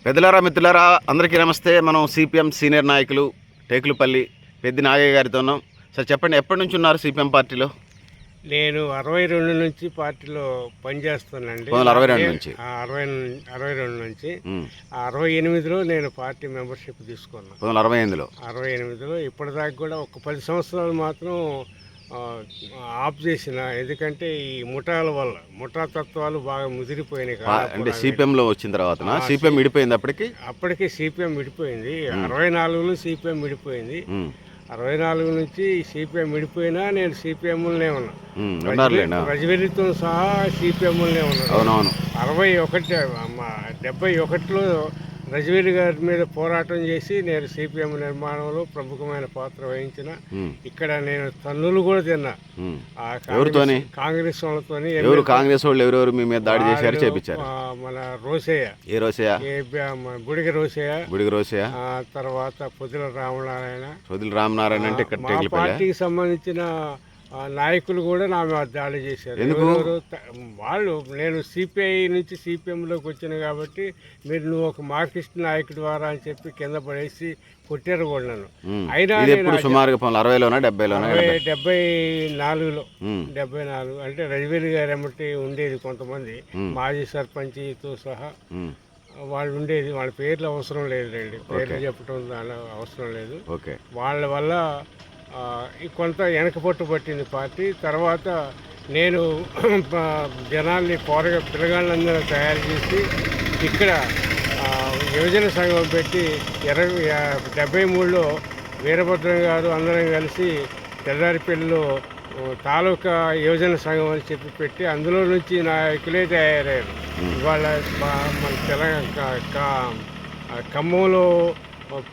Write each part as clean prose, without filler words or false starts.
పెద్దలారా మిత్రులారా అందరికీ నమస్తే. మనం సిపిఎం సీనియర్ నాయకులు టేకులపల్లి పెద్ది నాగయ్య గారితో ఉన్నాం. సార్ చెప్పండి, ఎప్పటి నుంచి ఉన్నారు సిపిఎం పార్టీలో? నేను 62 నుంచి పార్టీలో పనిచేస్తానండి. 62 నుంచి 62 నుంచి 68లో నేను పార్టీ మెంబర్షిప్ తీసుకున్నాను. 68లో 68లో ఇప్పటిదాకా కూడా ఒక 10 సంవత్సరాలు మాత్రం ఆఫ్ చేసిన. ఎందుకంటే ఈ ముఠాల వల్ల ముఠా తత్వాలు బాగా ముదిరిపోయినాయి. అంటే సిపిఎంలో వచ్చిన తర్వాత సిపిఎం విడిపోయింది. అప్పటికే సిపిఎం విడిపోయింది. 64లో సిపిఎం విడిపోయింది. 64 నుంచి సిపిఎం విడిపోయినా నేను సిపిఎంలోనే ఉన్నా. రజవెల్లితో సహా సిపిఎంలోనే ఉన్నాను. 71లో రజవెల్లి గారి మీద పోరాటం చేసి నేను సిపిఎం నిర్మాణంలో ప్రముఖమైన పాత్ర వహించిన. ఇక్కడ నేను తన్నులు కూడా తిన్నా కాంగ్రెస్ వాళ్ళతోని. కాంగ్రెస్ వాళ్ళు ఎవరెవరు మీ మీద దాడి చేశారు, చేపించారు? మన రోసయ్య, బుడిగ రోసయ్య, తర్వాత పొదిల రామనారాయణ అంటే పార్టీకి సంబంధించిన నాయకులు కూడా నా మీద దాడి చేశారు. వాళ్ళు నేను సిపిఐ నుంచి సిపిఎంలోకి వచ్చిన కాబట్టి నువ్వు ఒక మార్క్సిస్ట్ నాయకుడి ద్వారా అని చెప్పి కింద పడేసి కొట్టారు కూడా నన్ను. అయినా సుమారుగా 60లోనా 74 అంటే రజవెల్లి గారు ఎమ్మటి ఉండేది కొంతమంది మాజీ సర్పంచ్తో సహా వాళ్ళు ఉండేది. వాళ్ళ పేర్లు అవసరం లేదులేండి, పేర్లు చెప్పడం అవసరం లేదు. వాళ్ళ వల్ల కొంత వెనకపట్టు పట్టింది పార్టీ. తర్వాత నేను జనాల్ని పిల్లగాళ్ళందరూ తయారు చేసి ఇక్కడ యువజన సంఘం పెట్టి 73లో వీరభద్రం గారు అందరం కలిసి తెల్లారిపల్లిలో తాలూకా యువజన సంఘం అని చెప్పి పెట్టి అందులో నుంచి నాయకులే తయారయ్యారు. ఇవాళ మన తెలంగాణ ఖమ్మంలో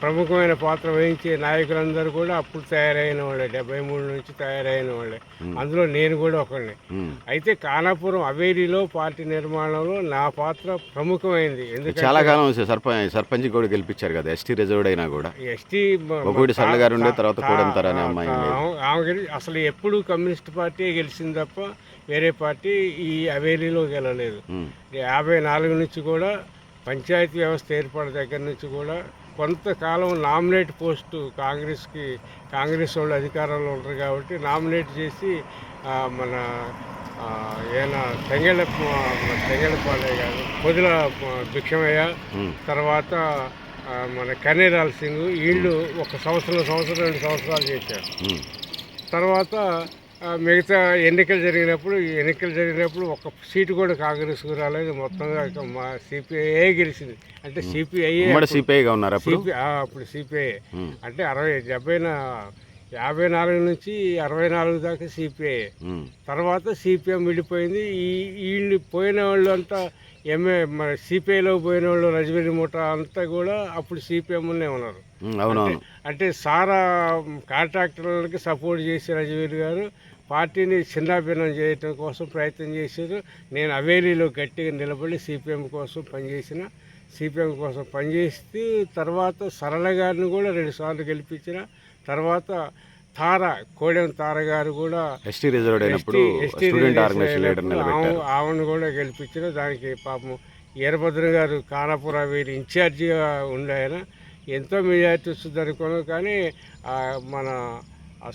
ప్రముఖమైన పాత్ర వహించే నాయకులందరూ కూడా అప్పుడు తయారైన వాళ్ళే. 73 నుంచి తయారైన వాళ్ళే. అందులో నేను కూడా ఒకరిని. అయితే ఖానాపురం అవేరీలో పార్టీ నిర్మాణంలో నా పాత్ర ప్రముఖమైంది. ఎందుకంటే చాలా కాలం సర్పంచ్ కూడా గెలిపించారు కదా, ఎస్టీ రిజర్వ్డ్ అయినా కూడా. ఎస్టీ అసలు ఎప్పుడు కమ్యూనిస్ట్ పార్టీ గెలిచింది తప్ప వేరే పార్టీ ఈ అవేరీలో గెలలేదు. 54 నుంచి కూడా పంచాయతీ వ్యవస్థ ఏర్పడిన దగ్గర నుంచి కూడా కొంతకాలం నామినేట్ పోస్టు కాంగ్రెస్ వాళ్ళు అధికారంలో ఉంటారు కాబట్టి నామినేట్ చేసి మన తెంగళ్ళపాలే కాదు పొదిల భిక్షమయ్య, తర్వాత మన కన్నీరాల్ సింగ్, వీళ్ళు 1 సంవత్సరం 2 సంవత్సరాలు చేశారు. తర్వాత మిగతా ఎన్నికలు జరిగినప్పుడు 1 సీటు కూడా కాంగ్రెస్కు రాలేదు. మొత్తంగా మా సిపిఐ గెలిచింది. అంటే అప్పుడు సిపిఐ అంటే 54 నుంచి 64 దాకా సిపిఐ. తర్వాత సిపిఎం విడిపోయింది. వీళ్ళు పోయిన వాళ్ళు అంతా మన సిపిఐలో పోయిన వాళ్ళు రజవెల్లి ముఠా అంతా కూడా అప్పుడు సిపిఎంలోనే ఉన్నారు. అంటే సారా కాంట్రాక్టర్లకి సపోర్ట్ చేసి రజవెల్లి గారు పార్టీని చిన్నాభిన్నం చేయటం కోసం ప్రయత్నం చేశారు. నేను అవేలీలో గట్టిగా నిలబడి సిపిఎం కోసం పనిచేస్తూ తర్వాత సరళ గారిని కూడా 2 సార్లు గెలిపించిన. తర్వాత కోడెం తార గారు కూడా ఆమెను కూడా గెలిపించిన. దానికి పాపం వీరభద్రం గారు ఖానాపురం అవేరీ ఇన్ఛార్జిగా ఉండాయన. ఎంతో మెజార్టీ వస్తుంది అనుకోను, కానీ మన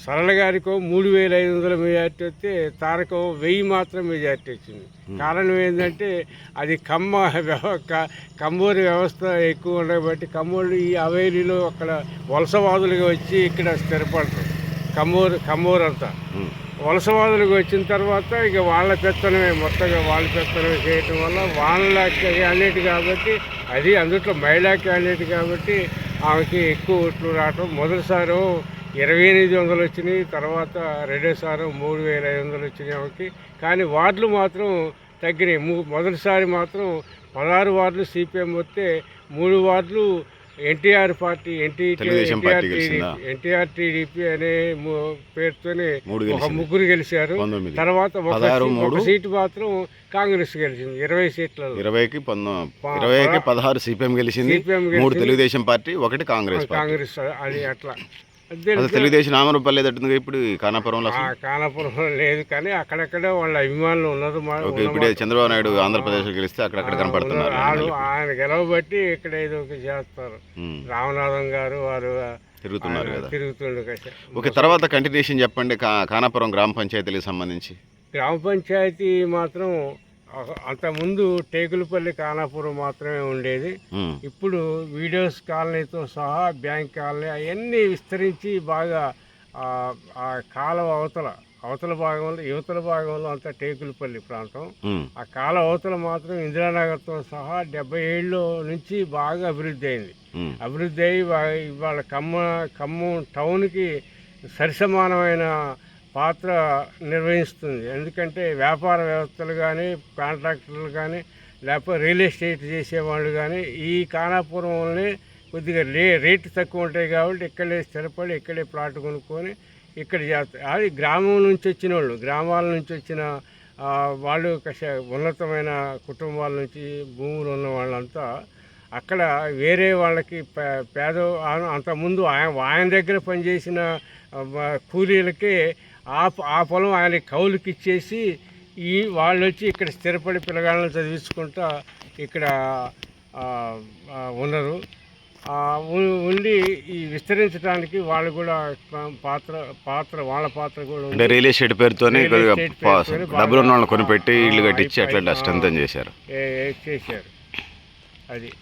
సరళ గారికో 3500 మెజార్టీ వస్తే తారకో 1000 మాత్రం మెజార్టీ వచ్చింది. కారణం ఏంటంటే అది కమ్మూరి వ్యవస్థ ఎక్కువ ఉండబట్టి కమ్మూరు ఈ అవేరీలో అక్కడ వలసవాదులుగా వచ్చి ఇక్కడ స్థిరపడతారు. కమ్మూరు అంతా వలసవాదులకు వచ్చిన తర్వాత ఇక వాళ్ళ పెత్తనమే చేయటం వల్ల వాళ్ళ క్యాండిడేట్ కాబట్టి అది అందులో మహిళా క్యాండిడేట్ కాబట్టి ఆమెకి ఎక్కువ ఓట్లు రావటం. మొదటిసారి 2800 వచ్చినాయి, తర్వాత రెండోసారి 3500 వచ్చినాయి ఆమెకి. కానీ వార్డులు మాత్రం తగ్గినాయి. మొదటిసారి మాత్రం 16 వార్డులు సిపిఎం వస్తే 3 వార్డులు ఎన్టీఆర్ పార్టీ ఎన్టీఆర్ టీడీపీ అనే పేరుతోనే 3 గెలిచారు. తర్వాత ఒక సీటు మాత్రం కాంగ్రెస్ గెలిచింది. 20 సీట్లలో 20కి 16 సిపిఎం గెలిచింది, 3 తెలుగుదేశం పార్టీ, 1 కాంగ్రెస్. అది అట్లా అసలు తెలుగుదేశం నామరూపాలు లేదట్టుంది ఇప్పుడు ఈ ఖానాపురంలో అసలు. కానాపురం లేదు, కానీ అక్కడక్కడ వాళ్ళ అభిమానులు ఉన్నారు. ఓకే, ఇప్పుడే చంద్రబాబు నాయుడు ఆంధ్రప్రదేశ్కి గెలిస్తే అక్కడక్కడ కనపడుతున్నారు. ఆయన గెలవబట్టి ఇక్కడ ఏదో ఒకటి చేస్తారు. రామనాథం గారు వారు తిరుగుతున్నారు కదా. తిరుగుతుండు. ఓకే, తర్వాత కంటిన్యూషన్ చెప్పండి ఖానాపురం గ్రామ పంచాయతీలకు సంబంధించి. గ్రామ పంచాయతీ మాత్రం అంతకుముందు టేకులపల్లి ఖానాపురం మాత్రమే ఉండేది. ఇప్పుడు వీడియోస్ కాలనీతో సహా బ్యాంక్ కాలనీ అవన్నీ విస్తరించి బాగా ఆ కాలువ అవతల భాగంలో యువతల భాగంలో అంతా టేకులపల్లి ప్రాంతం. ఆ కాలువ అవతల మాత్రం ఇందిరానగర్తో సహా 70 ఏళ్ళ నుంచి బాగా అభివృద్ధి అయింది. అభివృద్ధి అయ్యి ఇవాళ ఖమ్మం టౌన్కి సరిసమానమైన పాత్ర నిర్వహిస్తుంది. ఎందుకంటే వ్యాపార వ్యవస్థలు కానీ, కాంట్రాక్టర్లు కానీ, లేకపోతే రియల్ ఎస్టేట్ చేసేవాళ్ళు కానీ ఈ ఖానాపురంలోనే కొద్దిగా రేటు తక్కువ ఉంటాయి కాబట్టి ఇక్కడే స్థిరపడి ఇక్కడే ప్లాట్ కొనుక్కొని ఇక్కడ చేస్తారు. అది గ్రామం నుంచి వచ్చిన వాళ్ళు, గ్రామాల నుంచి వచ్చిన వాళ్ళు ఉన్నతమైన కుటుంబాల నుంచి భూములు ఉన్న వాళ్ళంతా అక్కడ వేరే వాళ్ళకి అంతకుముందు ఆయన దగ్గర పనిచేసిన కూలీలకే ఆ పొలం ఆయన కౌలుకి ఇచ్చేసి వాళ్ళు వచ్చి ఇక్కడ స్థిరపడి పిల్లగాళ్ళని చదివించుకుంటా ఇక్కడ ఉన్నారు. ఉండి ఈ విస్తరించడానికి వాళ్ళు కూడా వాళ్ళ పాత్ర కూడా అంటే రియల్ ఎస్టేట్ పేరుతోనే డబ్బులు ఉన్న వాళ్ళని కొనిపెట్టి ఇల్లు కట్టించి అట్లా స్ట్రెంథన్ చేశారు. అది.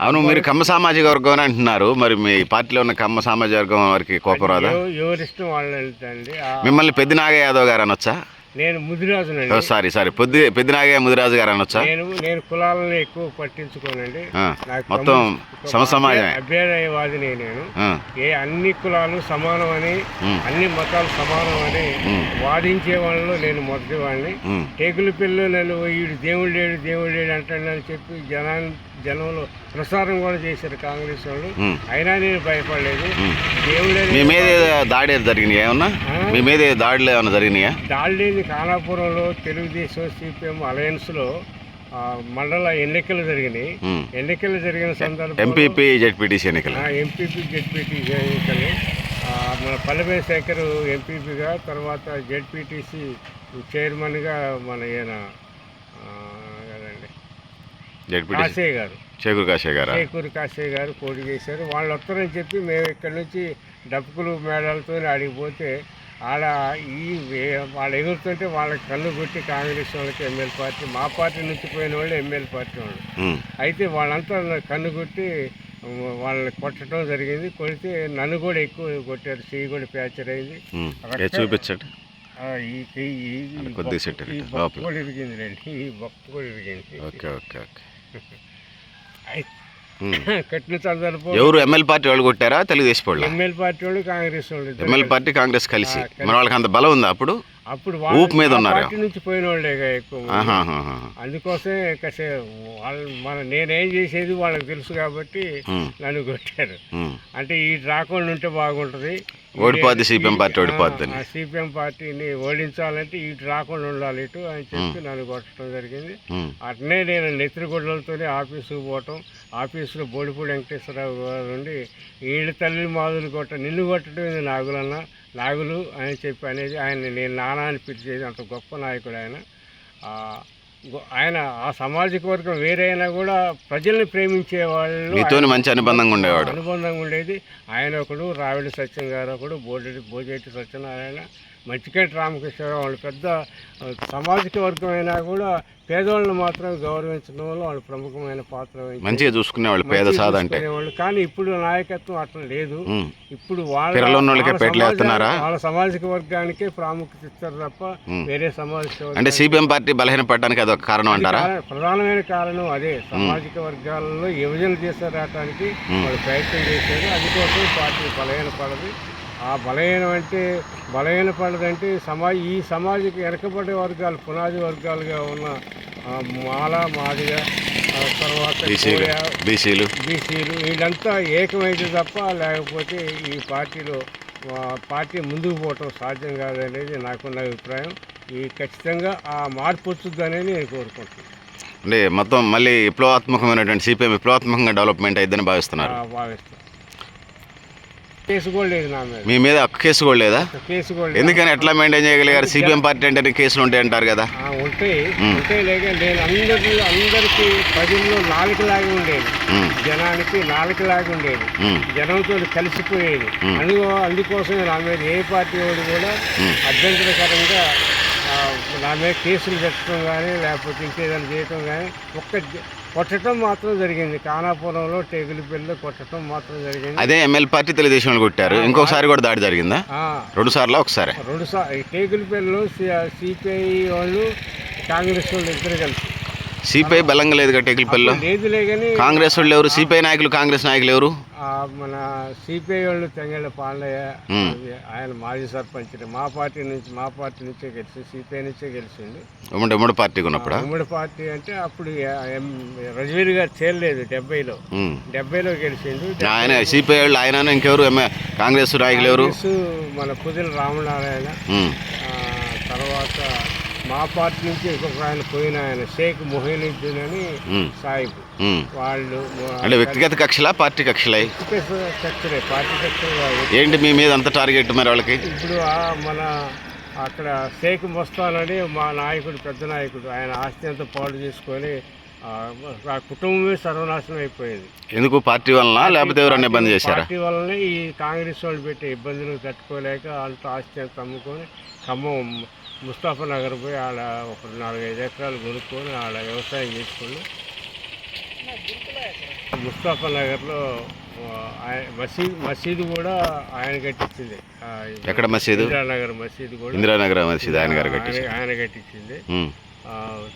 అవును, మీరు కమ్మ సామాజిక వర్గం అని అంటున్నారు, మరి మీ పార్టీలో ఉన్న కమ్మ సామాజిక వర్గం వారికి కోపం రాదా? ఎవరిష్టం వాళ్ళు వెళ్తాండి. మిమ్మల్ని పెద్ది నాగయ్య యాదవ్ గారు అనొచ్చా? నేను ముదిరాజునండి. సారీ పెద్ది నాగయ్య ముదిరాజు గారు అనొచ్చా? నేను కులాలను ఎక్కువ పట్టించుకోనండి. మొత్తం సమసమాజమే అభ్యుదయవాదిని నేను. అన్ని కులాలు సమానమని, అన్ని మతాలు సమానమని వాదించే వాళ్ళలో నేను మొదటి వాడిని. టేకుల పిల్లలు నేను వీడు దేవుడు లేడు అంటాడని చెప్పి జనంలో ప్రసారం కూడా చేశారు కాంగ్రెస్ వాళ్ళు. అయినా నేను భయపడలేదు. మీ మీద దాడి జరిగినాయి ఏమన్నా? మీ మీద దాడులు ఏమన్నా జరిగినాయా? దాడి ఖానాపురంలో తెలుగుదేశం సిపిఎం అలయన్స్లో మండల ఎన్నికలు జరిగినాయి. ఎన్నికలు జరిగిన సందర్భంలో ఎంపీపీ జెడ్పీటీసీ ఎన్నికలు మన పల్లెపల్లి శేఖర్ ఎంపీపీగా, తర్వాత జెడ్పీటీసీ చైర్మన్గా మన ఈయన కాశయ్య గారు, చేకూరు కాశయ్య గారు పోటీ చేశారు. వాళ్ళు వస్తారని చెప్పి మేము ఇక్కడ నుంచి డప్పుకులు మేళాలతో అడిగిపోతే వాళ్ళు ఎగురుతుంటే వాళ్ళకి కన్ను కొట్టి కాంగ్రెస్ వాళ్ళకి ఎమ్మెల్యే పార్టీ, మా పార్టీ నుంచి పోయిన వాళ్ళు ఎమ్మెల్యే పార్టీ వాళ్ళు. అయితే వాళ్ళంతా కన్ను కొట్టి వాళ్ళని కొట్టడం జరిగింది. కొడితే నన్ను కూడా ఎక్కువ కొట్టారు, చెయ్యి కూడా ఫ్రాక్చర్ అయింది. చూపించండి. ఈ బొక్క కూడా ఇరిగింది రండి, ఈ బొక్క కూడా ఇరిగింది. కట్టిన సందర్భం ఎవరు ఎమ్మెల్యే పార్టీ వాళ్ళు కొట్టారా తెలుగుదేశం వాళ్ళు? ఎమ్మెల్యే పార్టీ వాళ్ళు కాంగ్రెస్ వాళ్ళు. ఎమ్మెల్యే పార్టీ కాంగ్రెస్ కలిసి మన వాళ్ళకి అంత బలం ఉందా? అప్పుడు ఊపు మీద ఉన్నారు, పార్టీ నుంచి పోయిన వాళ్ళే ఎక్కువ. అందుకోసమే వాళ్ళు నేనేం చేసేది వాళ్ళకి తెలుసు కాబట్టి నన్ను కొట్టారు. అంటే ఈ రాకుండా ఉంటే బాగుంటుంది, ఓడిపోద్ది సిపిఎం పార్టీ, ఓడిపోద్ది. సిపిఎం పార్టీని ఓడించాలంటే ఇటు రాకుండా ఉండాలి ఇటు అని చెప్పి నన్ను కొట్టడం జరిగింది. అట్నే నేను నెత్తిరిగొడ్డలతోనే ఆఫీసుకు పోవటం, ఆఫీసులో బోడిపూడి వెంకటేశ్వరరావు గారు నుండి వీళ్ళ తల్లి మాదులు నిన్ను కొట్టడం ఇది నాగులు అని చెప్పి అనేది ఆయన నేను నానా అని పిలిచేది. అంత గొప్ప నాయకుడు ఆయన. ఆ సామాజిక వర్గం వేరే అయినా కూడా ప్రజల్ని ప్రేమించే వాళ్ళు, మంచి అనుబంధంగా ఉండేది. ఆయన ఒకడు, రావిడి సత్యం గారు ఒకడు, బోజేటి సత్యనారాయణ, మంచికంటి రామకృష్ణరావు. వాళ్ళు పెద్ద సామాజిక వర్గం అయినా కూడా పేదవాళ్ళని మాత్రం గౌరవించడంలో వాళ్ళు ప్రముఖమైన పాత్ర మంచిగా చూసుకునేవాళ్ళు, పేద సాధ అంటే. కానీ ఇప్పుడు నాయకత్వం అట్లా లేదు. ఇప్పుడు వాళ్ళ సామాజిక వర్గానికే ప్రాముఖ్యత ఇస్తారు తప్ప వేరే సామాజిక అంటే సిపిఎం పార్టీ బలహీనపడడానికి అదొక కారణం అంటారా? ప్రధానమైన కారణం అదే. సామాజిక వర్గాలలో విభజన తీసుకురావడానికి వాళ్ళు ప్రయత్నం చేశారు. అందుకోసం పార్టీ బలహీనపడదు. ఆ బలహీనపడదంటే ఈ సమాజకి వెనకబడే వర్గాలు, పునాది వర్గాలుగా ఉన్న మాదిగ, తర్వాత బీసీలు వీళ్ళంతా ఏకమైతే తప్ప లేకపోతే ఈ పార్టీ ముందుకు పోవటం సాధ్యం కాదనేది నాకున్న అభిప్రాయం. ఖచ్చితంగా ఆ మార్పు వచ్చుద్దనేది నేను కోరుకుంటున్నాను. అంటే మొత్తం మళ్ళీ విప్లవాత్మకమైనటువంటి సిపిఎం విప్లవాత్మకంగా డెవలప్మెంట్ అయిద్దని భావిస్తున్నారు? భావిస్తాను. కేసు కూడా లేదు నా మీద. మీ మీద ఒక్క కేసు కూడా లేదా? ఒక్క కేసు కూడా లేదు. ఎందుకని ఎట్లా మెయింటైన్ చేయగలిగారు? సిపిఎం పార్టీ అంటే కేసులు ఉంటాయి అంటారు కదా. ఉంటాయి లేక నేను అందరికీ ప్రజల్లో నాలుగులాగా ఉండేది, జనానికి నాలుగులాగా ఉండేది, జనంతో కలిసిపోయేది. అందుకోసం నా మీద ఏ పార్టీ వాడు కూడా అభ్యంతరకరంగా నా మీద కేసులు పెట్టడం కానీ లేకపోతే ఇంకేదైనా చేయటం కానీ కొట్టడం మాత్రం జరిగింది. ఖానాపురంలో టేకులపల్లిలో కొట్టడం మాత్రం జరిగింది. అదే ఎమ్మెల్యే పార్టీ తెలుగుదేశం వాళ్ళు కొట్టారు. ఇంకొకసారి కూడా దాడి జరిగిందా? 2 సార్లు ఒకసారి? 2 సార్లు. టేకులపల్లిలో సిపిఐ వాళ్ళు కాంగ్రెస్ వాళ్ళు ఇద్దరు కలిసి. సిపిఐ బలంగా లేదు కదా టేకులపల్లిలో? లేదులే కానీ కాంగ్రెస్ వాళ్ళు ఎవరు? సిపిఐ నాయకులు కాంగ్రెస్ నాయకులు ఎవరు? మన సిపిఐ వాళ్ళు తెంగళ్ళ పాండయ్య, ఆయన మాజీ సర్పంచ్. మా పార్టీ నుంచే గెలిచి, సిపిఐ నుంచే గెలిచింది. ఉమ్మడి పార్టీకి ఉన్నప్పుడు? ఉమ్మడి పార్టీ అంటే అప్పుడు రజవీర్ గారు చేరలేదు. 70లో గెలిచిండు ఆయన. సిపిఐ వాళ్ళు ఆయన ఇంకెవరు కాంగ్రెస్ నాయకులు ఎవరు? మన కుదిల రామనారాయణ. తర్వాత మా పార్టీ నుంచి ఇంకొక ఆయన పోయిన ఆయన షేక్ మొహినుద్దీన్ అని సాహిబ్. వాళ్ళు అంటే వ్యక్తిగత కక్షలా పార్టీ కక్షలా? కక్షలే, పార్టీ కక్షలు కాదు. ఏంటి మీ మీద అంత టార్గెట్ మరి వాళ్ళకి? ఇప్పుడు మన అక్కడ షేక్ మస్తాన్ మా నాయకుడు, పెద్ద నాయకుడు, ఆయన ఆస్తి అంతా పాడు చేసుకొని ఆ కుటుంబమే సర్వనాశనం అయిపోయింది. ఎందుకు? పార్టీ వలన లేకపోతే ఎవరన్నా ఇబ్బంది చేశారా? పార్టీ వల్లనే ఈ కాంగ్రెస్ వాళ్ళు పెట్టే ఇబ్బందులు తట్టుకోలేక అంత ఆస్తి అంతా అమ్ముకొని ఖమ్మం ముస్తాఫా నగర్ పోయి ఆడ ఒక 4-5 ఎకరాలు కొనుక్కొని ఆడ వ్యవసాయం చేసుకుని ముస్తాఫా నగర్లో మసీదు కూడా ఆయన కట్టించింది. ఎక్కడ మసీదు? ఇందిరానగర్ మసీదు కూడా ఇందిరానగర్ మసీదు ఆయన కట్టించింది.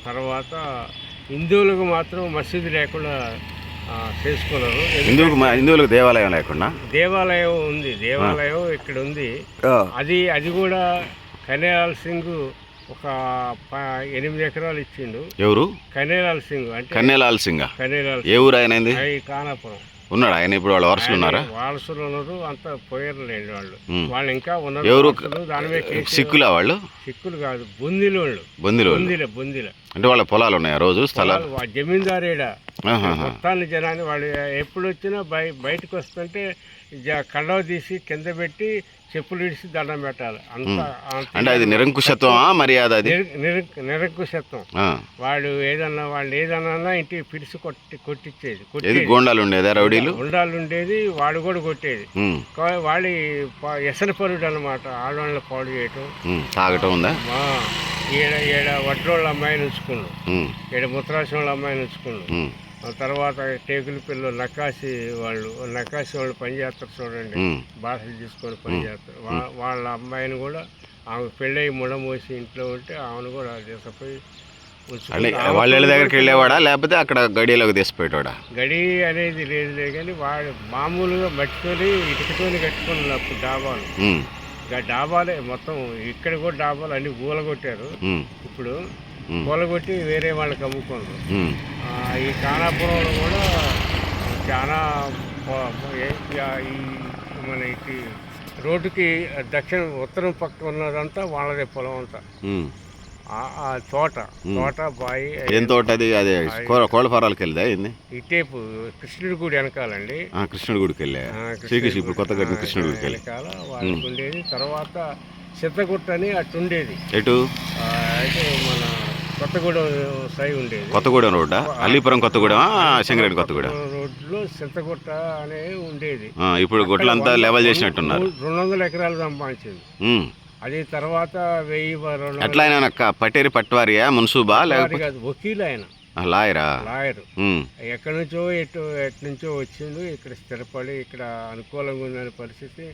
తర్వాత హిందువులకు మాత్రం మసీదు లేకుండా చేసుకున్నారు. హిందువులకు దేవాలయం లేకుండా? దేవాలయం ఉంది, దేవాలయం ఇక్కడ ఉంది. అది కూడా కనేలాల్ సింగ్ ఒక 8 ఎకరాలు ఇచ్చిండు. ఎవరు? కనేలాల్ సింగ్. అంటే కనేలాల్ సింగ్. ఏ ఊరు ఆయన? ఖానాపురం. ఉన్నాడు ఆయన ఇప్పుడు? వాళ్ళ వారసులు ఉన్నారా? వారసులు ఉన్నారు, అంతా పోయారులేండి వాళ్ళు ఇంకా ఉన్నారు. ఎవరు? దాని మీద సిక్కులా వాళ్ళు? సిక్కులు కాదు, బొందిలు వాళ్ళు. బొందిల అంటే వాళ్ళ పొలాలు ఉన్నాయా? రోజు స్థలాలు? జమీందారేడా మొత్తాన్ని జనాన్ని వాళ్ళు ఎప్పుడు వచ్చినా బయటకు వస్తుంటే కండవ తీసి కింద పెట్టి చెప్పులు ఇడిచి దండం పెట్టాలి. అంటే అది నిరంకుశత్వమా మర్యాద? అది నిరంకుశత్వం. వాళ్ళు ఏదన్నా ఇంటికి పిలిచి కొట్టించేది. గోండాలు ఉండేదా? రౌడీలు గుండాలు ఉండేది, వాడు కూడా కొట్టేది. వాళ్ళు వ్యసనపరుడు అన్నమాట. ఆడవాళ్ళని పాడు చేయటం, తాగటం ఉందా? ఈడ వడ్రోళ్ళ అమ్మాయిని ఉంచుకున్నాడు, ఈడ ముత్రాసం వాళ్ళ అమ్మాయిని ఉంచుకున్నాడు. తర్వాత టేకులపల్లిలో నక్కాసి వాళ్ళు పనిచేస్తారు చూడండి, భాషలు తీసుకొని పనిచేస్తారు. వాళ్ళ అమ్మాయిని కూడా ఆమె పెళ్ళయి ముడమోసి ఇంట్లో ఉంటే ఆమెను కూడా తీసుకుపోయి వాళ్ళ దగ్గరికి వెళ్ళేవాడా లేకపోతే అక్కడ గడిలోకి తీసిపోయేవాడా? గడి అనేది లేదులే కానీ వాడు మామూలుగా మట్టితోని ఇటుకతోని కట్టుకున్నారు అప్పుడు డాబాలు. డాబాలే మొత్తం. ఇక్కడ కూడా డాబాలు అన్ని కూలగొట్టారు. ఇప్పుడు కూలగొట్టి వేరే వాళ్ళకి అమ్ముకున్నారు. ఈ ఖానాపురంలో కూడా చాలా మన ఇటు రోడ్డుకి ఉత్తరం పక్క ఉన్నదంతా వాళ్ళదే పొలం అంతా. తోట బాయి. ఏం తోట అది? అదే కోళ్ళ ఫారాలకు వెళ్ళదా? ఇటేపు కృష్ణుడి గుడి వెనకాలండి. కృష్ణుడి గుడికి వెళ్ళా? శ్రీకృష్ణ ఇప్పుడు కొత్త కట్టిన కృష్ణుడి గుడికి వెనకాల వాళ్ళకి ఉండేది. తర్వాత సిద్ధగుట్ట అని అటు ఉండేది. ఎటు? అయితే మన కొత్తగూడెం సై ఉండేది. కొత్తగూడెం రోడ్డా? అల్లీపురం కొత్తగూడెం, సింగరేణి కొత్తగూడెం రోడ్లో సింతగుట్ట అనేది ఉండేది. ఇప్పుడు గుట్లంతా లెవెల్ చేసినట్టున్నారు. 200 ఎకరాలు సంపాదించింది అది. తర్వాత 1000 ఎట్లా ఆయన పటేరి పట్వారియా మున్సూబా లేకపోతే వకీలు? ఆయన లాయరు. ఎక్కడి నుంచో ఎటు నుంచో వచ్చిండు, ఇక్కడ స్థిరపడి ఇక్కడ అనుకూలంగా ఉందనే పరిస్థితి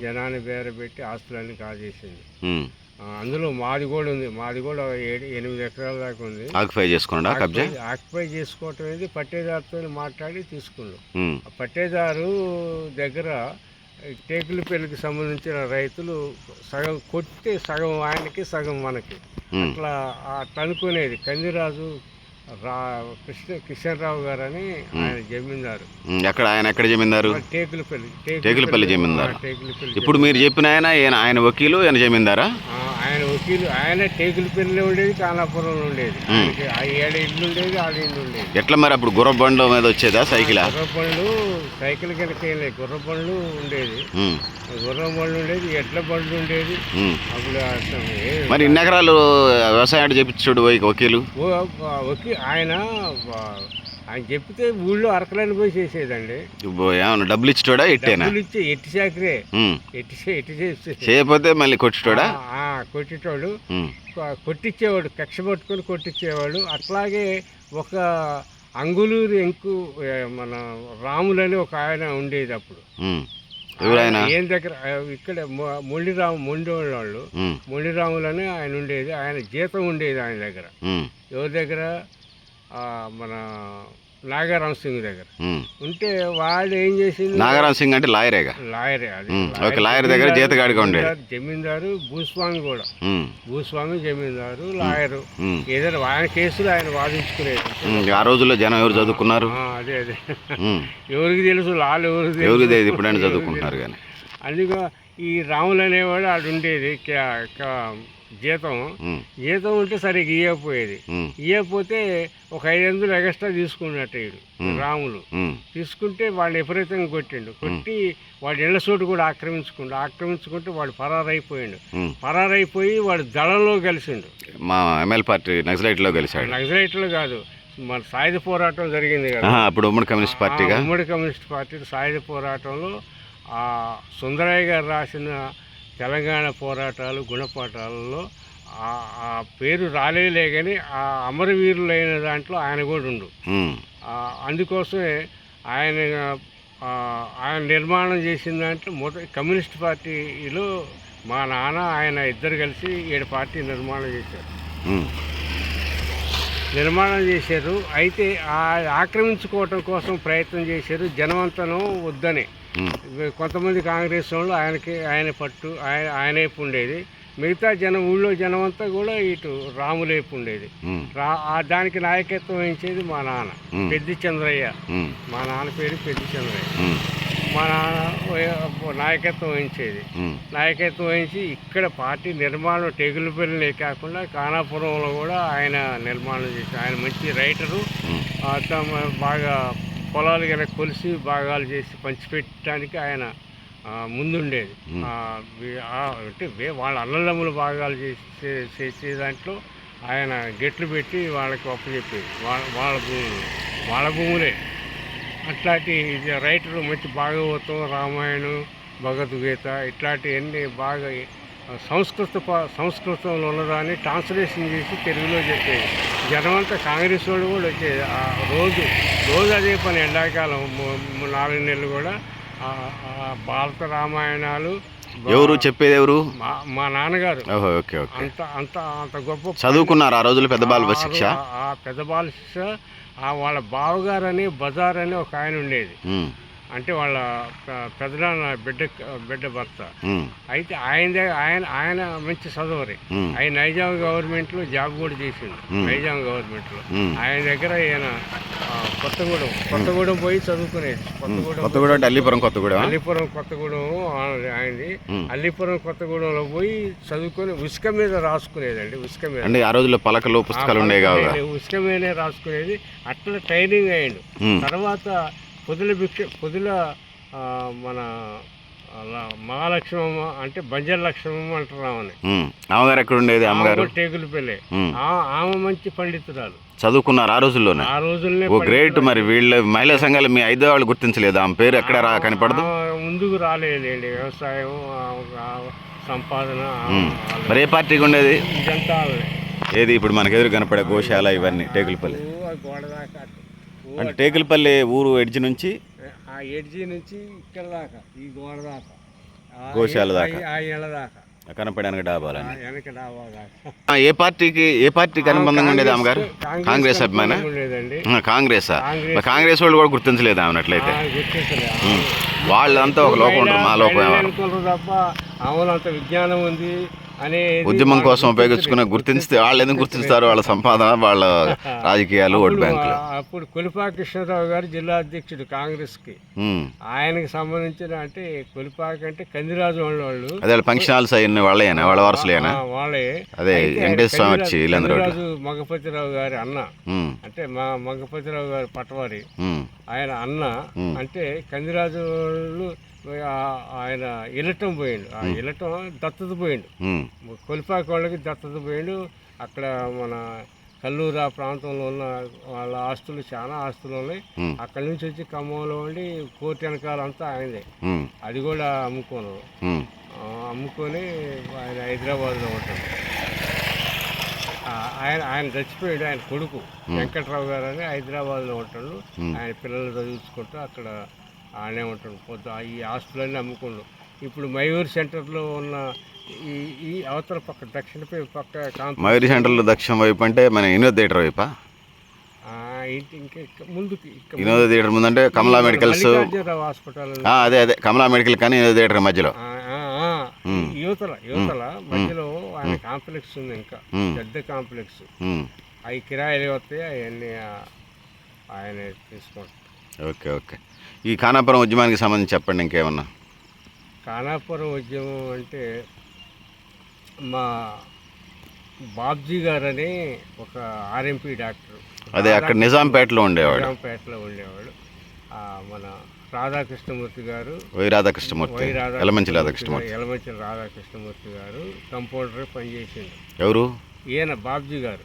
జనాన్ని బేరబెట్టి ఆస్తులన్నీ కాజేసింది. అందులో మాది కూడా ఉంది. మాది కూడా 8 ఎకరాల దాకా ఉంది. ఆక్యుపై చేసుకోవటం అనేది పట్టేదారుతో మాట్లాడి తీసుకున్నాం. పట్టేదారు దగ్గర టేకులపల్లికి సంబంధించిన రైతులు సగం కొట్టి సగం ఆయనకి సగం మనకి అట్లా అనుకునేది. కందిరాజు కిషన్ రావు గారు అని ఆయన జమీందారు. ఎక్కడ జమీందారు? టేకులపల్లి జమీందారు. ఇప్పుడు మీరు చెప్పిన ఆయన వకీలు, ఆయన జమీందారా? ఆయన వకీలు ఆయన టేకులపల్లిలో ఉండేది, ఖానాపురంలో ఉండేది. ఆయనకి ఆ 7 ఇల్లు ఉండేది, 6 ఇల్లు ఉండేది. ఎట్లా మరి అప్పుడు గుర్ర బండ్ల మీద వచ్చేదా సైకిలా? గుర్ర బండ్లు, సైకిల్ కనుక వెళ్ళేది, గుర్ర బండ్లు ఉండేది, గుర్రం బండ్లు ఉండేది, ఎడ్ల బండ్లు ఉండేది. అప్పుడు మరి ఇన్ని ఎకరాలు వ్యవసాయం చేపించాడు వకీలు? ఆయన చెప్తే ఊళ్ళో అరకలని పోయి చేసేదండి. ఏమన్నా డబ్బులు ఇచ్చేటోడా? ఎట్టేనా? ఎట్టి చాకరే, ఎట్టి చేయకపోతే మళ్ళీ కొట్టేటోడా? కొట్టేటోడు, కొట్టించేవాడు, కక్ష పట్టుకొని కొట్టించేవాడు. అట్లాగే ఒక అంగులూరు ఎంకు మన రాములని ఒక ఆయన ఉండేది అప్పుడు. ఏం దగ్గర ఇక్కడ మొండివాళ్ళు మొండిరాములని ఆయన ఉండేది. ఆయన జీతం ఉండేది ఆయన దగ్గర. ఎవరి దగ్గర? మన నాగారాం సింగ్ దగ్గర ఉంటే వాడు ఏం చేసింది? నాగారాం సింగ్ అంటే లాయరేగా? లాయరే. అది లాయర్ దగ్గర జీతగాడిగా ఉండేది. జమీందారు, భూస్వామి కూడా, భూస్వామి, జమీందారు, లాయరు. ఏదైనా ఆయన కేసులు ఆయన వాదించుకునేది. ఆ రోజుల్లో జనం ఎవరు చదువుకున్నారు? అదే ఎవరికి తెలుసు, లాలు ఎవరికి తెలియదు, ఇప్పుడైనా చదువుకుంటున్నారు. కానీ అందుకే ఈ రాములు అనేవాడు ఆడు ఉండేది. జీతం ఉంటే సరిగ్గా ఇవ్వకపోతే ఒక 500 ఎక్స్ట్రా తీసుకున్నట్టు వీడు రాములు. తీసుకుంటే వాళ్ళు విపరీతంగా కొట్టి వాడి ఇళ్ల చోటు కూడా ఆక్రమించుకుంటే వాడు పరారైపోయి వాడు దళంలో కలిసిండు. మా ఎమ్మెల్యే పార్టీ నక్సలైట్లో కలిసాడు. నక్సలైట్లో కాదు, మన సాయుధ పోరాటం జరిగింది కదా అప్పుడు ఉమ్మడి కమ్యూనిస్ట్ పార్టీగా. ఉమ్మడి కమ్యూనిస్ట్ పార్టీ సాయుధ పోరాటంలో సుందరయ్య గారు రాసిన తెలంగాణ పోరాటాలు, గుణపాఠాలలో ఆ పేరు రాలేలే కానీ ఆ అమరవీరులైన దాంట్లో ఆయన కూడా ఉండు. అందుకోసమే ఆయన నిర్మాణం చేసిన దాంట్లో కమ్యూనిస్ట్ పార్టీలో మా నాన్న ఆయన ఇద్దరు కలిసి 7 పార్టీ నిర్మాణం చేశారు. అయితే ఆక్రమించుకోవటం కోసం ప్రయత్నం చేశారు. జనవంతనం వద్దని కొంతమంది కాంగ్రెస్ వాళ్ళు ఆయన పట్టు ఆయనేపు ఉండేది. మిగతా ఊళ్ళో జనమంతా కూడా ఇటు రాములేపు ఉండేది. దానికి నాయకత్వం వహించేది మా నాన్న పెద్ది చంద్రయ్య. మా నాన్న పేరు పెద్ది చంద్రయ్య. మా నాన్న నాయకత్వం వహించి ఇక్కడ పార్టీ నిర్మాణం టేకులపల్లినే కాకుండా ఖానాపురంలో కూడా ఆయన నిర్మాణం చేసి, ఆయన మంచి రైటరు. బాగా పొలాలు కనుక కొలిసి భాగాలు చేసి పంచిపెట్టడానికి ఆయన ముందుండేది. అంటే వాళ్ళ అన్నదమ్ముల భాగాలు చేసే దాంట్లో ఆయన గెట్లు పెట్టి వాళ్ళకి అప్పచెప్పేది. వాళ్ళ భూములే. అట్లాంటి రైటరు మంచి భాగవతం, రామాయణం, భగవద్గీత ఇట్లాంటివన్నీ బాగా సంస్కృతంలో ఉన్నదాన్ని ట్రాన్స్లేషన్ చేసి తెలుగులో చెప్పేది. జనమంతా కాంగ్రెస్ వాళ్ళు కూడా వచ్చేది. రోజు అదే పని. ఎండాకాలం 4 నెలలు కూడా భారత రామాయణాలు. ఎవరు చెప్పేది? ఎవరు? మా నాన్నగారు. అంత గొప్ప చదువుకున్నారు ఆ రోజుల్లో. పెద్ద బాల శిక్ష, పెద్ద బాల శిక్ష. వాళ్ళ బావగారు అని బజార్ అని ఒక ఆయన ఉండేది. అంటే వాళ్ళ పెద్దనాన్న బిడ్డ భర్త. అయితే ఆయన మంచి చదవరి. ఆయన నైజాం గవర్నమెంట్లో జాబ్ కూడా చేసిండు. నైజాం గవర్నమెంట్లో ఆయన దగ్గర ఆయన కొత్తగూడెం పోయి చదువుకునేది. కొత్తగూడెం అల్లీపురం కొత్తగూడెం ఆయనది. అల్లీపురం కొత్తగూడెంలో పోయి చదువుకొని ఉసుక మీద రాసుకునేదండి. ఉసుక మీద అంటే ఆ రోజుల్లో పలకలు, పుస్తకాలు ఉండేవి కావు. ఉసుక మీదనే రాసుకునేది. అట్లా ట్రైనింగ్ అయ్యిండు. తర్వాత పొదుల మన మహాలక్ష్మమ్మ అంటే బంజర్ లక్ష్మమ్మ అంటున్నామని. అమ్మగారు ఎక్కడ ఉండేది? అమ్మగారు టేకులపల్లి. ఆమె మంచి పండితురాలు. చదువుకున్నారు ఆ రోజుల్లోనే? ఆ రోజుల్లోనే. ఓ గ్రేట్. మరి వీళ్ళ మహిళా సంఘాలు మీ 5 వాళ్ళు గుర్తించలేదు? ఆమె పేరు ఎక్కడ కనపడదు? ముందుకు రాలేదండి. వ్యవసాయం, సంపాదన. మరి ఏ పార్టీకి ఉండేది ఇదంతా? ఏది ఇప్పుడు మనకు ఎదురు కనపడే గోశాల ఇవన్నీ టేకులపల్లి? అంటే టేకులపల్లి ఊరు ఎడ్జి నుంచి ఇక్కడ దాకా, ఈ గోడ దాకా, గోశాల దాకా, కనపడానికి డాబాలని. ఏ పార్టీకి అనుబంధంగా ఉండేది అమ్మగారు? కాంగ్రెస్ అభిమాన? కాంగ్రెసా? కాంగ్రెస్ వాళ్ళు కూడా గుర్తించలేదు ఆమెనట్లయితే. వాళ్ళంతా ఒక లోపం ఉంటారు, మా లోపం అనుకుంటారు తప్ప. ఆమెలో అంత విజ్ఞానం ఉంది, అనేది ఉద్యమం వాళ్ళు కోసం ఉపయోగించుకునే గుర్తిస్తే వాళ్ళు ఎందుకు గుర్తిస్తారు? వాళ్ళ సంపాదన, వాళ్ళ రాజకీయాలు, ఓట్ బ్యాంకులు. అప్పుడు కొలిపా కృష్ణారావు గారు జిల్లా అధ్యక్షుడు కాంగ్రెస్కి. ఆయనకి సంబంధించిన అంటే కొలిపాక అంటే కందిరాజు వాళ్ళు అదే ఫంక్షన్ హాల్స్ అవన్నీ వాళ్ళేనా, వాళ్ళ వారసులేనా? వాళ్ళే. అదే వెంకటేశ్వర స్వామి వచ్చి ఇల్లందరూ కందిరాజు మగపతిరావు గారి అన్న, అంటే మా మగపతిరావు గారి పటవారి ఆయన అన్న. అంటే కందిరాజు వాళ్ళు ఆయన ఇలటం పోయిండు, ఆ ఇలటం దత్తత పోయిండు, కొలిపాక వాళ్ళకి దత్తత పోయిండు. అక్కడ మన కల్లూరు ఆ ప్రాంతంలో ఉన్న వాళ్ళ ఆస్తులు చాలా ఆస్తులు ఉన్నాయి. అక్కడి నుంచి వచ్చి ఖమ్మంలో ఉండి కోర్టు వెనకాలంతా ఆయనదే. అది కూడా అమ్ముకొని ఆయన హైదరాబాద్లో ఉంటాడు. ఆయన చచ్చిపోయాడు. ఆయన కొడుకు వెంకట్రావు గారు అని హైదరాబాద్లో ఉంటాడు. ఆయన పిల్లలు చదివించుకుంటూ అక్కడ ఆనే ఉంటాడు. ఈ ఆస్తులన్నీ అమ్ముకుండు. ఇప్పుడు మయూర్ సెంటర్లో ఉన్న ఈ అవతల పక్క దక్షిణ పక్క మయూరి సెంటర్లో దక్షిణ వైపు అంటే మన వినోద్ థియేటర్ వైపా? ఇంకా ముందుకి వినోద్ థియేటర్ ముందంటే కమలా మెడికల్స్ హాస్పిటల్, అదే కమలా మెడికల్ కానీ వినోద్ థియేటర్ మధ్యలో యువతల మధ్యలో ఆయన కాంప్లెక్స్ ఉంది, ఇంకా పెద్ద కాంప్లెక్స్. అవి కిరాయిలు వస్తాయి, అవన్నీ ఆయన తీసుకుంటారు. Okay okay. ఈ ఖానాపురం ఉద్యమానికి సంబంధించి చెప్పండి ఇంకేమన్నా. ఖానాపురం ఉద్యమం అంటే మా బాబ్జీ గారు అని ఒక ఆర్ఎంపీ డాక్టర్, అదే అక్కడ నిజాంపేటలో ఉండేవాడు. మన రాధాకృష్ణమూర్తి గారు, రాధాకృష్ణమూర్తి ఎలమంచి రాధాకృష్ణమూర్తి గారు కంపౌండర్ పనిచేసిండు. ఎవరు? ఈయన బాబ్జీ గారు.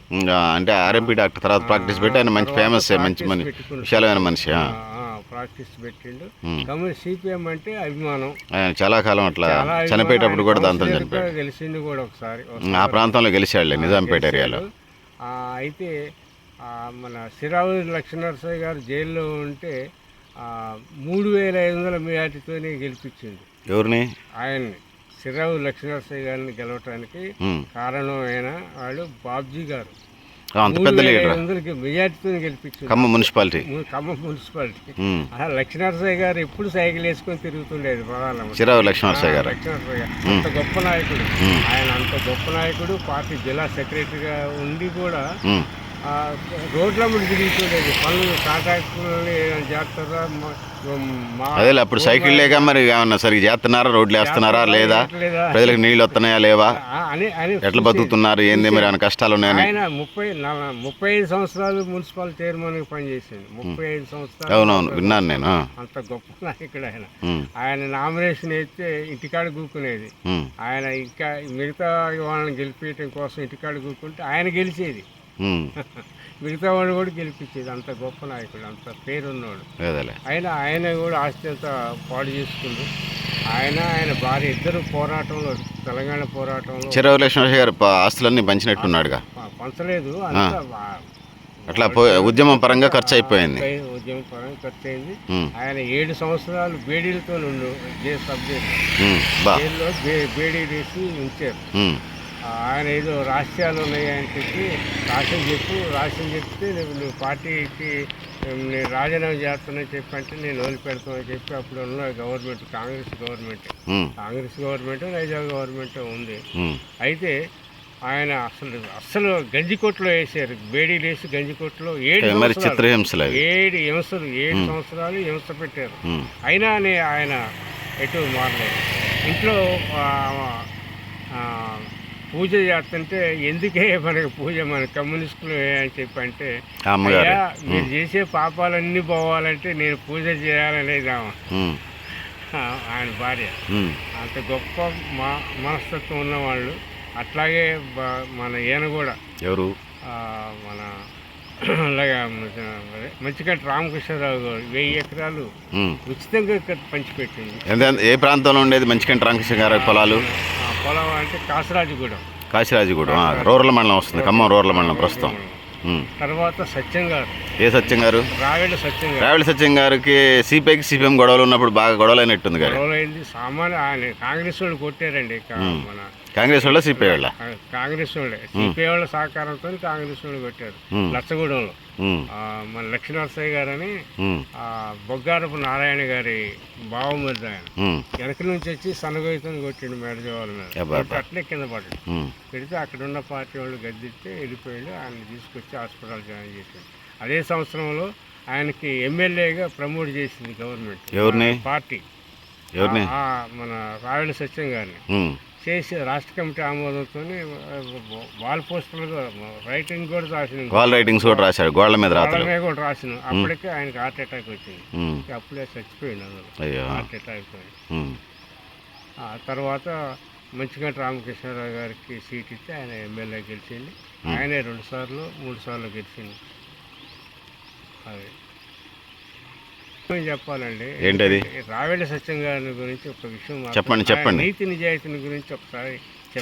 అంటే ఆర్ఎంపీ డాక్టర్, తర్వాత ప్రాక్టీస్ పెట్టి ఆయన మంచి ఫేమస్, మంచి విశాలమైన మనిషి. ప్రాక్టీస్ పెట్టిండు. సిపిఎం అంటే అభిమానం. ఆయన చాలా కాలం అట్లా చనిపోయేటప్పుడు కూడా దాంతో చనిపోయాడు. గెలిచిండు కూడా ఒకసారి ఆ ప్రాంతంలో గెలిచాడులే, నిజాంపేట ఏరియాలో. అయితే మన సిరావు లక్ష్మీనరసయ్య గారు జైల్లో ఉంటే 3500 మెజార్టీతో గెలిపించింది. ఎవరిని? ఆయన్ని, సిరావు లక్ష్మీనరసయ్య గారిని గెలవటానికి కారణమైన వాళ్ళు బాబ్జీ గారు. మెజార్టీతో గెలిపించింది ఖమ్మం మున్సిపాలిటీ. లక్ష్మీనరసయ్య గారు ఎప్పుడు సైకిల్ వేసుకొని తిరుగుతుండేది ప్రధానమంత్రి. లక్ష్మీనరసయ్య గారు అంత గొప్ప నాయకుడు ఆయన. అంత గొప్ప నాయకుడు, పార్టీ జిల్లా సెక్రటరీగా ఉండి కూడా రోడ్ల మీద తిరుగుతుండేది. పనులు కాంట్రాక్టులని చేస్తారా? అదే అప్పుడు సైకిల్ లేక మరి ఏమన్నా సరిగ్గా చేస్తున్నారా? రోడ్లు వేస్తున్నారా లేదా? ప్రజలకు నీళ్ళు వస్తున్నాయా లేవా? ఎట్లా బతుకుతున్నారు ఏంది మరి? ఆయన కష్టాలు ఉన్నాయని. ఆయన 35 సంవత్సరాలు మున్సిపల్ చైర్మన్ గా పనిచేసింది. 35 సంవత్సరాలు. అవునవును, విన్నాను నేను. అంత గొప్ప నాయకుడు ఆయన. ఆయన నామినేషన్ అయితే ఇంటికాడ కూకునేది. ఆయన ఇంకా మిగతా వాళ్ళని గెలిపించడం కోసం ఇంటికాడ కూకుంటే ఆయన గెలిచేది. మిగతా వాడు కూడా గెలిపించేది. అంత గొప్ప నాయకుడు, అంత పేరున్నాడు. ఆయన కూడా ఆస్తి అంతా పాడు చేసుకుండు. ఆయన భార్య ఇద్దరు పోరాటంలో, తెలంగాణ పోరాటంలో చిరావు లక్ష్మణరావు గారు ఆస్తులన్నీ పంచినట్టున్నాడుగా. పంచలేదు, అట్లా ఉద్యమం పరంగా ఖర్చు అయిపోయింది. ఉద్యమం పరంగా ఖర్చు అయింది. ఆయన 7 సంవత్సరాలు బేడీలతో సబ్ జైల్లో బేడీ వేసి ఉంచారు. ఆయన ఏదో రహస్యాలు ఉన్నాయని చెప్పి రాష్ట్రం చెప్తే నువ్వు పార్టీకి నేను రాజీనామా చేస్తానని చెప్పి అంటే నేను వదిలిపెడతానని చెప్పి అప్పుడు ఉన్న government Congress government Nizam government ఉంది. అయితే ఆయన అసలు గంజికోట్లో వేసారు, బేడీలు వేసి గంజికోట్లో 7 సంవత్సరాలు హింస పెట్టారు. అయినా ఆయన ఎటు మారలేదు. ఇంట్లో పూజ చేస్తుంటే ఎందుకే మనకి పూజ, మన కమ్యూనిస్టులు అని చెప్పి అంటే, అయ్యా మీరు చేసే పాపాలన్నీ పోవాలంటే నేను పూజ చేయాలనేది ఆయన భార్య. అంత గొప్ప మనస్తత్వం ఉన్నవాళ్ళు. అట్లాగే మన ఈయన కూడా ఎవరు మన మంచికంటి రామకృష్ణరావు గారు 1000 ఎకరాలు ఉచితంగా పంచిపెట్టింది. ఏ ప్రాంతంలో ఉండేది మంచికంటి రామకృష్ణ గారి పొలాలు? పొలం అంటే కాశీరాజుగూడెం రూరల్ మండలం వస్తుంది, ఖమ్మం రూరల్ మండలం ప్రస్తుతం. తర్వాత సత్యం గారు. ఏ సత్యం గారు? రావెల సత్యం గారికి సిపిఐకి సిపిఎం గొడవలు ఉన్నప్పుడు బాగా గొడవలు అయినట్టుంది. గొడవలు అయింది. సామాన్య ఆయన కాంగ్రెస్ వాళ్ళు కొట్టారండి. మన కాంగ్రెస్ వాళ్ళ సిపిఐ వాళ్ళ కాంగ్రెస్ వాళ్ళే, సిపిఐ వాళ్ళ సహకారంతో కాంగ్రెస్ వాళ్ళు పెట్టారు లచ్చగూడెంలో. మన లక్ష్మీనరసయ్య గారని బొగ్గారపు నారాయణ గారి బావమరిది ఆయన వెనక నుంచి వచ్చి సన్నగోయితో కొట్టిండు మేడజవాళ్ళ మీద, అట్లే కింద పడ్డాడు. పెడితే అక్కడ ఉన్న పార్టీ వాళ్ళు గద్దిస్తే వెళ్ళిపోయాడు. ఆయన తీసుకొచ్చి హాస్పిటల్ జాయిన్ చేశాడు. అదే సంవత్సరంలో ఆయనకి ఎమ్మెల్యేగా ప్రమోట్ చేసింది గవర్నమెంట్. ఎవరిని? పార్టీ మన రావిల సత్యం గారిని చేసి రాష్ట్ర కమిటీ ఆమోదంతో వాల్ పోస్టర్లు రైటింగ్ కూడా రాసిన, వాల్ రైటింగ్స్ కూడా రాశాడు, గోడల మీద కూడా రాసిన. అప్పటికే ఆయనకి హార్ట్ అటాక్ వచ్చింది. అప్పుడే చచ్చిపోయింది అందులో హార్ట్ అటాక్. ఆ తర్వాత మంచిగంటి రామకృష్ణారావు గారికి సీట్ ఇచ్చి ఆయన ఎమ్మెల్యే గెలిచింది. ఆయనే 2 సార్లు 3 సార్లు గెలిచింది. అది చెప్పాలండి. ఏంటది? రావెల సత్యం గారి గురించి ఒక విషయం చెప్పండి. నీతి నిజాయితీని గురించి ఒకసారి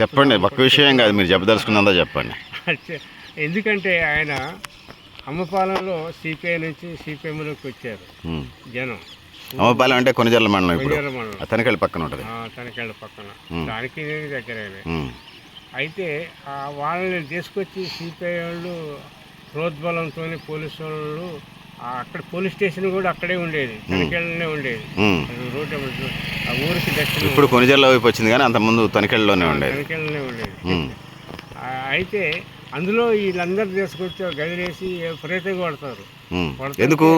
చెప్పండి. ఒక్క విషయం కాదు, మీరు చెప్పదలుచుకుందా చెప్పండి. ఎందుకంటే ఆయన అమ్మపాలెంలో సిపిఐ నుంచి సిపిఎంలోకి వచ్చారు జనం. అమ్మపాలెం అంటే కొనిజర్ల మండలం, ఇప్పుడు తనికెళ్ళ పక్కన ఉంటుంది. తనికెళ్ళ పక్కన, దానికి దగ్గరైనా. అయితే వాళ్ళని తీసుకొచ్చి సిపిఐ వాళ్ళు ప్రోద్బలంతో పోలీసు వాళ్ళు, అక్కడ పోలీస్ స్టేషన్ కూడా అక్కడే ఉండేది, తనికెళ్ళనే ఉండేది. రోడ్డు ఆ ఊరికి దక్షిణ. ఇప్పుడు కొనిజర్ల వైపు వచ్చింది కానీ అంతకుముందు తనికెళ్ళలోనే ఉండేది. తనికెళ్ళనే ఉండేది. అయితే అందులో వీళ్ళందరూ తీసుకొచ్చి గదిలేసి విపరీతంగా కొడతారు. ఎందుకు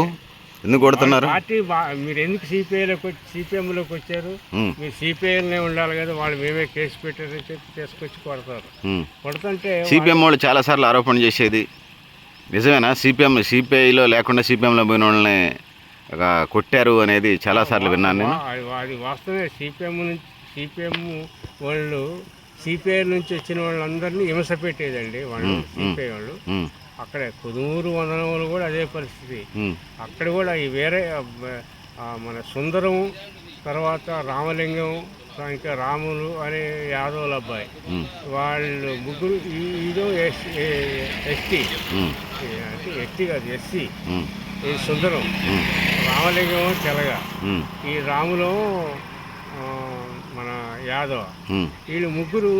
కొడుతున్నారు? పార్టీ మీరు ఎందుకు సిపిఎంలోకి వచ్చారు, మీరు సిపిఐలనే ఉండాలి కదా, వాళ్ళు మేమే కేసు పెట్టారని చెప్పి తీసుకొచ్చి కొడతారు. కొడుతుంటే సిపిఎం వాళ్ళు చాలా సార్లు ఆరోపణ చేసేది నిజమేనా? సిపిఐలో లేకుండా సిపిఎంలో పోయిన వాళ్ళని కొట్టారు అనేది చాలాసార్లు విన్నాను నేను. అది వాస్తవమే. సిపిఎం వాళ్ళు సిపిఐ నుంచి వచ్చిన వాళ్ళందరినీ హింస పెట్టేదండి వాళ్ళు, సిపిఐ వాళ్ళు. అక్కడ కుదుమూరు వందనములు కూడా అదే పరిస్థితి. అక్కడ కూడా ఈ వేరే మన సుందరం, తర్వాత రామలింగం, ఇంకా రాములు అనే యాదవుల అబ్బాయి, వాళ్ళు ముగ్గురు. ఇదో ఎస్టీ కాదు, ఎస్సీ. ఈ సుందరం, రామలింగం తెలగ, ఈ రాములో మన యాదవ. వీళ్ళు ముగ్గురు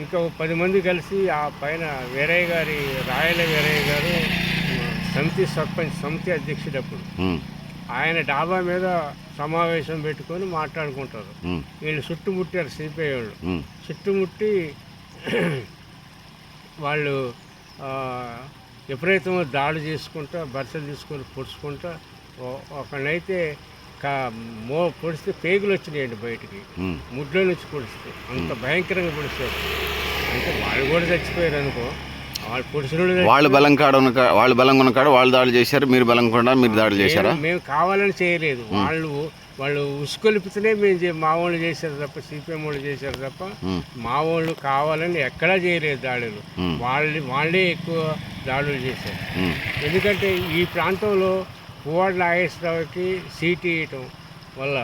ఇంకా 10 మంది కలిసి ఆ పైన వీరయ్య గారి, రాయల వీరయ్య గారు సమితి అధ్యక్షుడు. అప్పుడు ఆయన డాబా మీద సమావేశం పెట్టుకొని మాట్లాడుకుంటారు. వీళ్ళు చుట్టుముట్టారు సిపిఐ వాళ్ళు. చుట్టుముట్టి వాళ్ళు విపరీతంగా దాడి చేసుకుంటా, బర్సలు తీసుకొని పొడుచుకుంటా, ఒకనైతే పొడిస్తే పేగులు వచ్చినాయండి బయటికి, ముడ్లో నుంచి పొడిస్తే. అంత భయంకరంగా పొడిస్తారు. అంటే వాళ్ళు కూడా చచ్చిపోయారు అనుకో. వాళ్ళు బలంగా ఉన్న కాడ వాళ్ళు దాడి చేశారు, మీరు బలంగా మీరు దాడి చేశారా? మేము కావాలని చేయలేదు. వాళ్ళు ఉసుకొలిపితేనే మేము మా వాళ్ళు చేశారు తప్ప, సిపిఎం వాళ్ళు చేశారు తప్ప, మా వాళ్ళు కావాలని ఎక్కడా చేయలేదు దాడులు. వాళ్ళే ఎక్కువ దాడులు చేశారు. ఎందుకంటే ఈ ప్రాంతంలో పువ్వాడ నాగేశ్వరరావుకి సీటు ఇవ్వటం వల్ల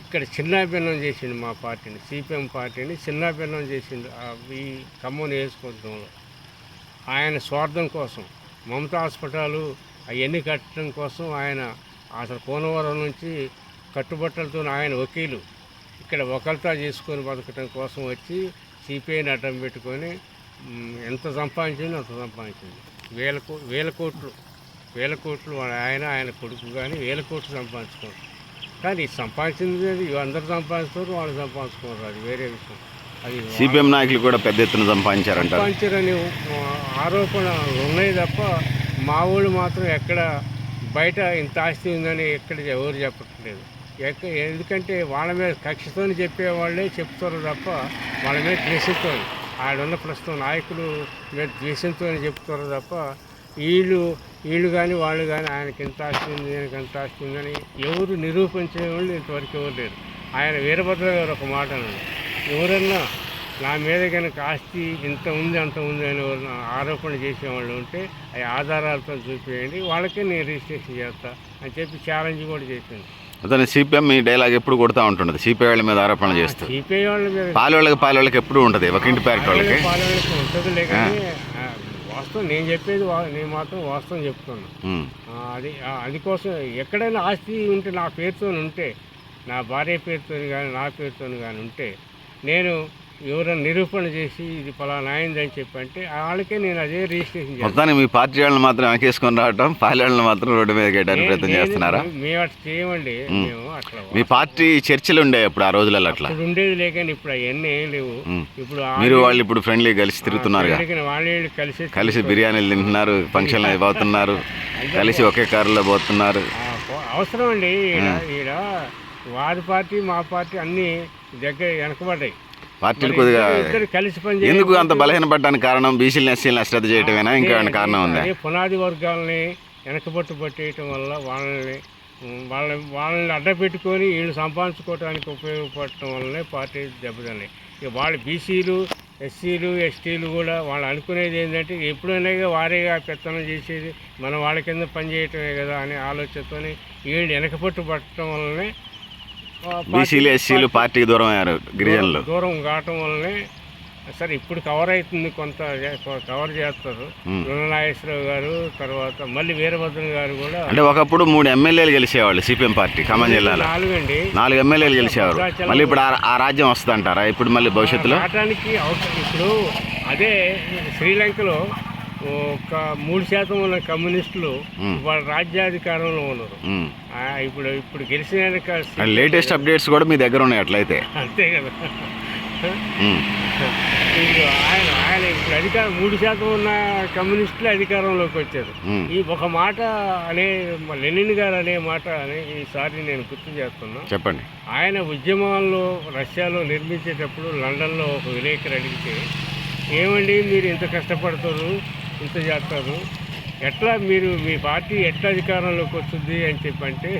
ఇక్కడ చిన్నాభిన్నం చేసిండు మా పార్టీని, సిపిఎం పార్టీని చిన్నాభిన్నం చేసిండు ఈ ఖమ్మం నియోజకవర్గంలో. ఆయన స్వార్థం కోసం మమతా హాస్పిటల్ అవన్నీ కట్టడం కోసం ఆయన అసలు కోనవరం నుంచి కట్టుబట్టలతో ఆయన వకీలు ఇక్కడ ఒకరితో చేసుకొని బతకటం కోసం వచ్చి సిపిఐని అడ్డం పెట్టుకొని ఎంత సంపాదించిందో అంత సంపాదించింది. వేల కోట్లు ఆయన కొడుకు కానీ 1000 కోట్లు సంపాదించుకోరు. కానీ సంపాదించింది అందరూ సంపాదిస్తారు, వాళ్ళు సంపాదించుకోరు, అది వేరే విషయం. అది సిపిఎం నాయకులు కూడా పెద్ద ఎత్తున సంపాదించారని ఆరోపణలు ఉన్నాయి తప్ప మా ఊళ్ళు మాత్రం ఎక్కడ బయట ఇంత ఆస్తి ఉందని ఎక్కడ ఎవరు చెప్పట్లేదు. ఎందుకంటే వాళ్ళ మీద కక్షతో చెప్పేవాళ్ళే చెప్తారు తప్ప వాళ్ళ మీద ద్వేషంతో, ఆడున్న ప్రస్తుతం నాయకులు మీద ద్వేషంతో చెప్తారు తప్ప వీళ్ళు కానీ వాళ్ళు కానీ ఆయనకి ఎంత ఆస్తి ఉంది, ఆయనకి ఎంత ఆస్తి ఉందని ఎవరు నిరూపించే వాళ్ళు ఇంతవరకు ఎవరు లేరు. ఆయన వీరభద్ర గారు ఒక మాట అన్నాడు, ఎవరన్నా నా మీద కనుక ఆస్తి ఇంత ఉంది అంత ఉంది అని ఎవరన్నా ఆరోపణ చేసేవాళ్ళు ఉంటే అవి ఆధారాలతో చూపించండి, వాళ్ళకే నేను రిజిస్ట్రేషన్ చేస్తా అని చెప్పి ఛాలెంజ్ కూడా చేసింది. అతను సిపిఎం ఈ డైలాగ్ ఎప్పుడు కొడుతూ ఉంటుంది, సిపిఐ వాళ్ళ మీద ఆరోపణ చేస్తూ. సిపిఐ వాళ్ళ మీద పాలవాళ్ళకి ఎప్పుడు ఉంటుంది, ఒక ఇంటి ప్యాకెట్ వాళ్ళకి ఉంటుంది. లేకని వాస్తవం నేను చెప్పేది, నేను మాత్రం వాస్తవం చెప్తున్నాను. అందుకోసం ఎక్కడైనా ఆస్తి ఉంటే నా పేరుతో ఉంటే, నా భార్య పేరుతో కానీ నా పేరుతో కానీ ఉంటే నేను ఎవరైనా నిరూపణ చేసి ఇది ఫలానా అయిందని చెప్పి అంటే వాళ్ళకే నేను అదే రిజిస్ట్రేషన్ చేస్తాను. మొత్తానికి మీ పార్టీ వాళ్ళని మాత్రం వెనకేసుకొని రావటం, పార్టీ వాళ్ళని మాత్రం రోడ్డు మీద వేయడానికి ప్రయత్నం చేస్తున్నారా? మేము అట్లా చేయమండి. మేము అట్లా మీ పార్టీ చర్చలు ఉండే అప్పుడు ఆ రోజులలో అట్లా ఇప్పుడు ఉండేది లేకని ఇప్పుడు అవన్నీ ఏం లేవు. ఇప్పుడు మీరు వాళ్ళు ఇప్పుడు ఫ్రెండ్లీ కలిసి తిరుగుతున్నారు వాళ్ళు కలిసి బిర్యానీలు తింటున్నారు, ఫంక్షన్లు అయిపోతున్నారు, కలిసి ఒకే కారులో పోతున్నారు. అవసరం అండి. ఈడ వారి పార్టీ మా పార్టీ అన్ని దగ్గర వెనకబడ్డాయి. పార్టీలు కొద్దిగా కలిసి పని ఎందుకు అంత బలహీనపడడానికి కారణం బీసీలు ఎస్సీలను అశ్రద్ధ చేయటమేనా, ఇంకా కారణం ఉందా? పునాది వర్గాలని వెనకబట్టు పట్టేయటం వల్ల వాళ్ళని అడ్డపెట్టుకొని వీళ్ళు సంపాదించుకోవడానికి ఉపయోగపడటం వల్లనే పార్టీ దెబ్బతిన్నాయి. ఇక వాళ్ళు బీసీలు ఎస్సీలు ఎస్టీలు కూడా వాళ్ళు అనుకునేది ఏంటంటే ఎప్పుడైనా వారేగా పెత్తనం చేసేది, మనం వాళ్ళ కింద పనిచేయటమే కదా అనే ఆలోచనతో వీళ్ళు వెనకపట్టు పట్టడం వల్లనే బీసీలు ఎస్సీలు పార్టీకి దూరం అయ్యారు, గిరిజనులు దూరం కావటం వల్లనే. సరే ఇప్పుడు కవర్ అవుతుంది, కొంత కవర్ చేస్తారు. నాగేశ్వరరావు గారు తర్వాత మళ్ళీ వీరభద్రం గారు కూడా. అంటే ఒకప్పుడు 3 ఎమ్మెల్యేలు గెలిచేవాళ్ళు సిపిఎం పార్టీ ఖమ్మం జిల్లాలో. 4 ఎమ్మెల్యేలు గెలిచేవారు. మళ్ళీ ఇప్పుడు ఆ రాజ్యం వస్తుంది అంటారా ఇప్పుడు మళ్ళీ భవిష్యత్తులో? ఇప్పుడు అదే శ్రీలంకలో ఒక 3% ఉన్న కమ్యూనిస్టులు వాళ్ళ రాజ్యాధికారంలో ఉన్నారు. ఇప్పుడు గెలిచిన లేటెస్ట్ అప్డేట్స్ కూడా మీ దగ్గర ఉన్నాయి అట్లయితే? అంతే కదా. ఆయన ఇప్పుడు అధికారం 3% ఉన్న కమ్యూనిస్టులు అధికారంలోకి వచ్చారు. ఈ ఒక మాట అనే లెనిన్ గారు అనే మాట అని ఈసారి నేను గుర్తు చేస్తున్నా. చెప్పండి. ఆయన ఉద్యమాల్లో రష్యాలో నిర్మించేటప్పుడు లండన్లో ఒక విలేకరు అడిగితే, ఏమండి మీరు ఇంత కష్టపడతారు, ఇంత చేస్తారు, ఎట్లా మీరు మీ పార్టీ ఎట్లా అధికారంలోకి వస్తుంది అని చెప్పంటే,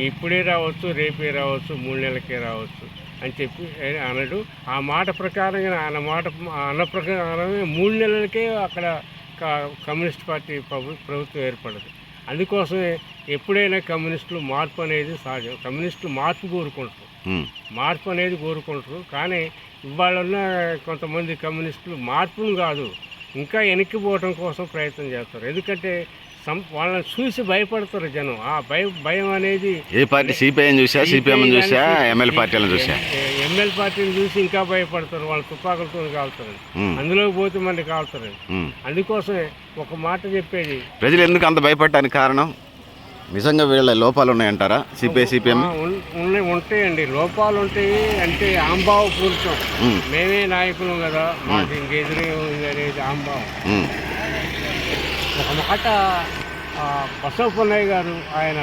ఇప్పుడే రావచ్చు, రేపే రావచ్చు, 3 నెలలకే రావచ్చు అని చెప్పి అన్నాడు. ఆ మాట ప్రకారంగా అన్న ప్రకారమే 3 నెలలకే అక్కడ కమ్యూనిస్ట్ పార్టీ ప్రభుత్వం ఏర్పడదు. అందుకోసమే ఎప్పుడైనా కమ్యూనిస్టులు మార్పు అనేది సహజం. కమ్యూనిస్టులు మార్పు అనేది కోరుకుంటారు. కానీ ఇవాళ ఉన్న కొంతమంది కమ్యూనిస్టులు మార్పును కాదు, ఇంకా వెనక్కిపోవటం కోసం ప్రయత్నం చేస్తారు. ఎందుకంటే వాళ్ళని చూసి భయపడతారు జనం. ఆ భయం అనేది ఏ పార్టీ? సిపిఐ చూసా, సిపిఎం చూసా, ఎంఎల్ పార్టీలను చూసా? ఎంఎల్ పార్టీని చూసి ఇంకా భయపడతారు. వాళ్ళు తుపాకులతో కాలుతారు, అందులోకి పోతే మళ్ళీ కాలుతారు. అందుకోసమే ఒక మాట చెప్పేది, ప్రజలు ఎందుకు అంత భయపడటానికి కారణం? నిజంగా వీళ్ళ లోపాలు ఉన్నాయంటారా సిపిఐ సిపిఎం? ఉంటాయండి, లోపాలు ఉంటాయి. అంటే ఆంబావ పూర్తం, మేమే నాయకులు కదా, మాకు ఇంకెదురే ఉంది అనేది ఆంబావం. ఒక మాట బసవ పున్నయ్య గారు ఆయన